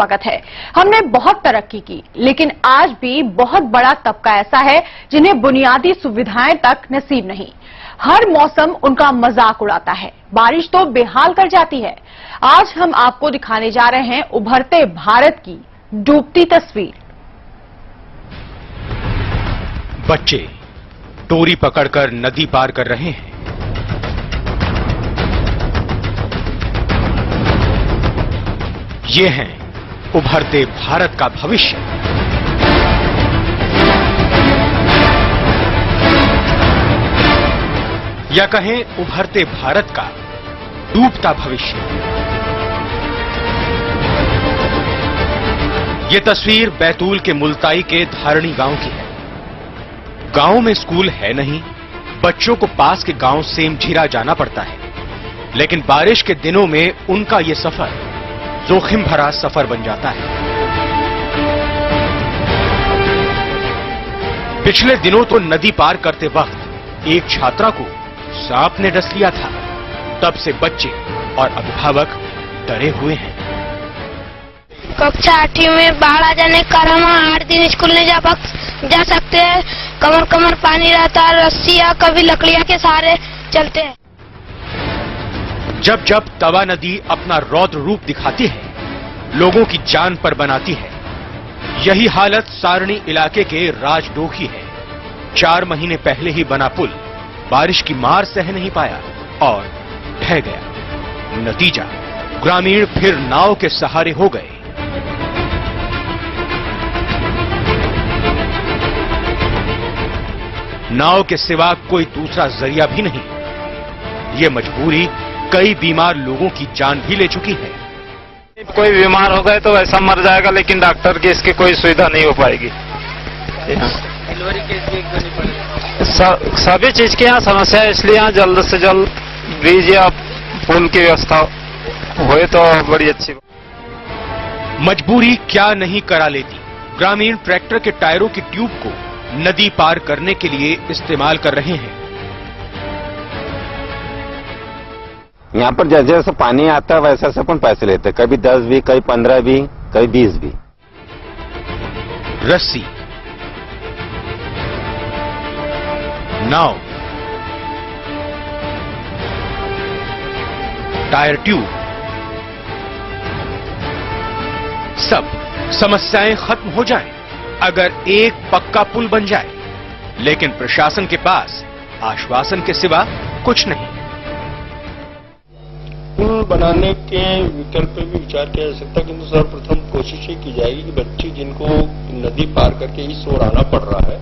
स्वागत है। हमने बहुत तरक्की की, लेकिन आज भी बहुत बड़ा तबका ऐसा है जिन्हें बुनियादी सुविधाएं तक नसीब नहीं। हर मौसम उनका मजाक उड़ाता है, बारिश तो बेहाल कर जाती है। आज हम आपको दिखाने जा रहे हैं उभरते भारत की डूबती तस्वीर। बच्चे डोरी पकड़कर नदी पार कर रहे हैं। ये हैं उभरते भारत का भविष्य। या कहें उभरते भारत का डूबता भविष्य। ये तस्वीर बैतूल के मुल्ताई के धारणी गांव की है। गांव में स्कूल है नहीं, बच्चों को पास के गांव सेमझिरा जाना पड़ता है। लेकिन बारिश के दिनों में उनका ये सफर जोखिम भरा सफर बन जाता है। पिछले दिनों तो नदी पार करते वक्त एक छात्रा को सांप ने डस लिया था। तब से बच्चे और अभिभावक डरे हुए हैं। कक्षा 8वीं में बाढ़ आ जाने के कारण हम 8 दिन स्कूल नहीं जा सकते हैं। कमर कमर पानी रहता है, रस्सी या कभी लकड़ियां के सहारे चलते हैं। जब जब तवा नदी अपना रौद्र रूप दिखाती है, लोगों की जान पर बनाती है। यही हालत सारणी इलाके के राजडोह की है। 4 महीने पहले ही बना पुल बारिश की मार सह नहीं पाया और ढह गया। नतीजा, ग्रामीण फिर नाव के सहारे हो गए। नाव के सिवा कोई दूसरा जरिया भी नहीं। ये मजबूरी कई बीमार लोगों की जान भी ले चुकी है। कोई बीमार हो गए तो ऐसा मर जाएगा, लेकिन डॉक्टर की इसकी कोई सुविधा नहीं हो पाएगी। सभी चीज की यहाँ समस्या है, इसलिए यहाँ जल्द से जल्द ब्रिज या पुल की व्यवस्था होए तो बड़ी अच्छी। मजबूरी क्या नहीं करा लेती। ग्रामीण ट्रैक्टर के टायरों की ट्यूब को नदी पार करने के लिए इस्तेमाल कर रहे हैं। यहाँ पर जैसे जैसे पानी आता है वैसे वैसे अपन पैसे लेते हैं। कभी 10 भी, कभी 15 भी, कभी 20 भी। रस्सी, नाव, टायर ट्यूब, सब समस्याएं खत्म हो जाएं अगर एक पक्का पुल बन जाए। लेकिन प्रशासन के पास आश्वासन के सिवा कुछ नहीं। पुल बनाने के विकल्प पे भी विचार किया जा सकता है, किंतु सर्वप्रथम कोशिश ये की जाएगी कि बच्चे जिनको नदी पार करके इस ओर आना पड़ रहा है,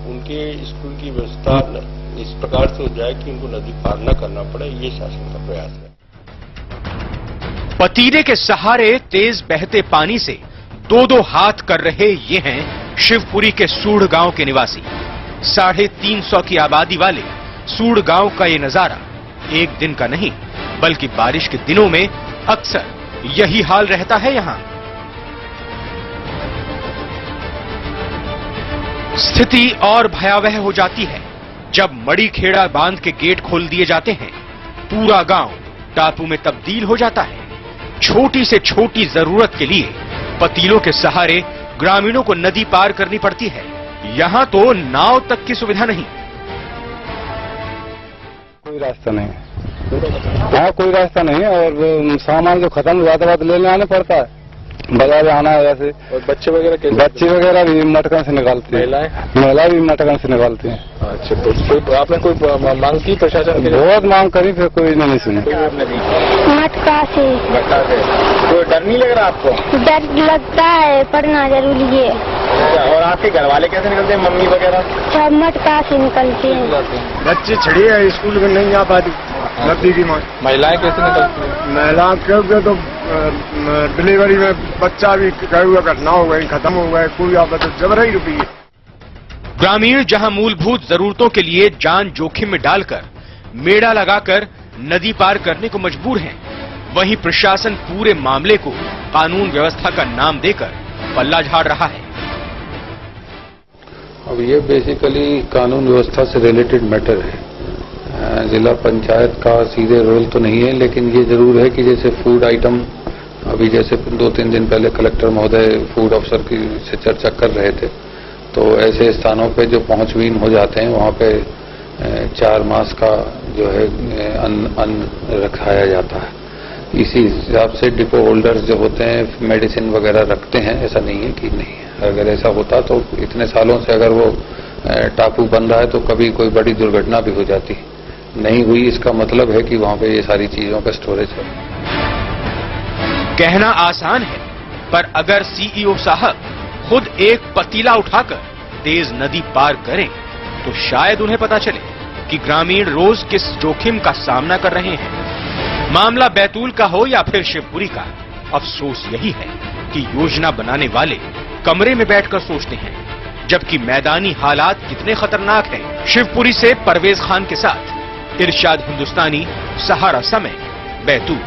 उनके स्कूल की व्यवस्था इस प्रकार से हो जाए कि उनको नदी पार न करना पड़े। ये शासन का प्रयास है। पतीले के सहारे तेज बहते पानी से 2-2 हाथ कर रहे ये हैं शिवपुरी के सूढ़ गांव के निवासी। 350 की आबादी वाले सूढ़ गांव का ये नजारा एक दिन का नहीं, बल्कि बारिश के दिनों में अक्सर यही हाल रहता है। यहां स्थिति और भयावह हो जाती है जब मड़ीखेड़ा बांध के गेट खोल दिए जाते हैं। पूरा गांव टापू में तब्दील हो जाता है। छोटी से छोटी जरूरत के लिए पतीलों के सहारे ग्रामीणों को नदी पार करनी पड़ती है। यहां तो नाव तक की सुविधा नहीं। कोई रास्ता नहीं है। हाँ, कोई रास्ता नहीं है। और सामान जो खत्म हो जाता है तो लेने आना पड़ता है। बाजार आना है वैसे। और बच्चे वगैरह भी मटकन से निकालते हैं। महिला भी मटकन से निकालती हैं। अच्छा, तो आपने कोई मांग की प्रशासन की? बहुत मांग करी, फिर कोई नहीं सुने। मटका से। तो डर नहीं लग रहा आपको? डर लगता है, पढ़ना जरूरी है। और आपके घर वाले कैसे निकलते हैं, मम्मी वगैरह? सब मटका से निकलते हैं। बच्चे छड़ी है, स्कूल में नहीं आ पाती नदी की। महिलाएं कैसे निकलती हैं? महिला क्योंकि तो डिलीवरी में बच्चा भी गए हुए घटना हो गई, खत्म हो गए, कोई आपत जबर ही रुकी है। ग्रामीण जहां मूलभूत जरूरतों के लिए जान जोखिम में डालकर मेड़ा लगाकर नदी पार करने को मजबूर हैं, वहीं प्रशासन पूरे मामले को कानून व्यवस्था का नाम देकर पल्ला झाड़ रहा है। अब ये बेसिकली कानून व्यवस्था से रिलेटेड मैटर है। जिला पंचायत का सीधे रोल तो नहीं है, लेकिन ये जरूर है कि जैसे फूड आइटम अभी जैसे 2-3 दिन पहले कलेक्टर महोदय फूड अफसर की से चर्चा कर रहे थे, तो ऐसे स्थानों पे जो पहुंचविहीन हो जाते हैं वहां पे 4 मास का जो है अन्न रखाया जाता है। इसी हिसाब से डिपो होल्डर्स जो होते हैं मेडिसिन वगैरह रखते हैं, ऐसा नहीं है कि नहीं है। अगर ऐसा होता तो इतने सालों से अगर वो टापू बन रहा है तो कभी कोई बड़ी दुर्घटना भी हो जाती। नहीं हुई, इसका मतलब है कि वहां पे ये सारी चीजों का स्टोरेज है। कहना आसान है, पर अगर सीईओ साहब खुद एक पतीला उठाकर तेज नदी पार करें तो शायद उन्हें पता चले कि ग्रामीण रोज किस जोखिम का सामना कर रहे हैं। मामला बैतूल का हो या फिर शिवपुरी का, अफसोस यही है कि योजना बनाने वाले कमरे में बैठकर सोचते हैं, जबकि मैदानी हालात कितने खतरनाक हैं। शिवपुरी से परवेज खान के साथ इरशाद हिंदुस्तानी, सहारा समय, बैतूल।